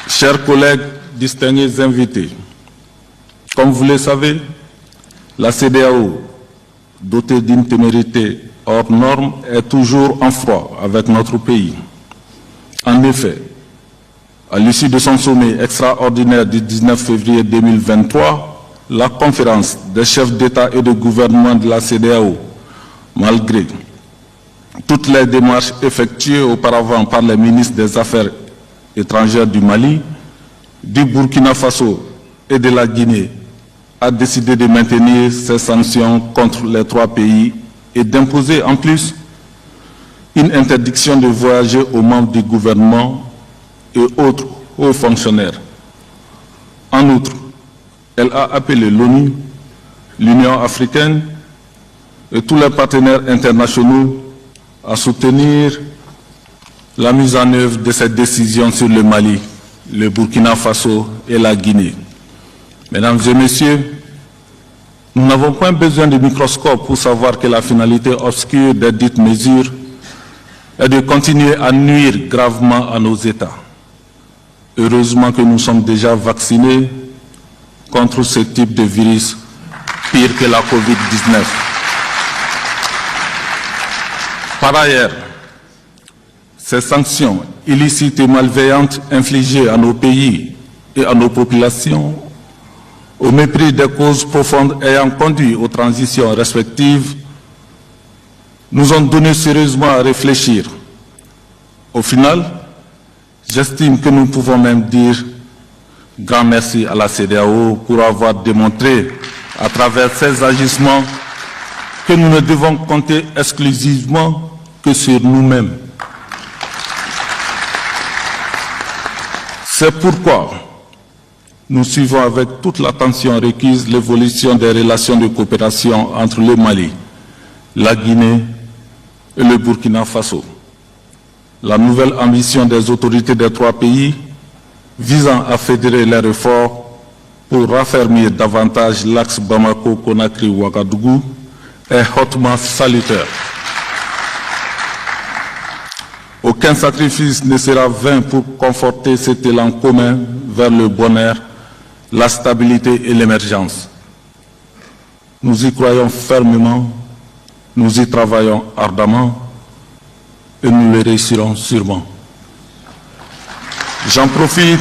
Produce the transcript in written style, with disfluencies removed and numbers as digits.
Chers collègues, distingués invités, comme vous le savez, la CEDEAO, dotée d'une témérité hors norme, est toujours en froid avec notre pays. En effet, à l'issue de son sommet extraordinaire du 19 février 2023, la conférence des chefs d'État et de gouvernement de la CEDEAO, malgré toutes les démarches effectuées auparavant par les ministres des Affaires étrangères du Mali, du Burkina Faso et de la Guinée, a décidé de maintenir ces sanctions contre les trois pays et d'imposer en plus une interdiction de voyager aux membres du gouvernement et autres hauts fonctionnaires. En outre, elle a appelé l'ONU, l'Union africaine et tous les partenaires internationaux à soutenir la mise en œuvre de cette décision sur le Mali, le Burkina Faso et la Guinée. Mesdames et messieurs, nous n'avons point besoin de microscope pour savoir que la finalité obscure des dites mesures est de continuer à nuire gravement à nos États. Heureusement que nous sommes déjà vaccinés contre ce type de virus pire que la Covid-19. Par ailleurs, ces sanctions illicites et malveillantes infligées à nos pays et à nos populations, au mépris des causes profondes ayant conduit aux transitions respectives, nous ont donné sérieusement à réfléchir. Au final, j'estime que nous pouvons même dire grand merci à la CEDEAO pour avoir démontré à travers ses agissements que nous ne devons compter exclusivement que sur nous-mêmes. C'est pourquoi nous suivons avec toute l'attention requise l'évolution des relations de coopération entre le Mali, la Guinée et le Burkina Faso. La nouvelle ambition des autorités des trois pays visant à fédérer les efforts pour raffermir davantage l'axe Bamako-Conakry-Ouagadougou est hautement salutaire. Aucun sacrifice ne sera vain pour conforter cet élan commun vers le bonheur, la stabilité et l'émergence. Nous y croyons fermement, nous y travaillons ardemment et nous le réussirons sûrement. J'en profite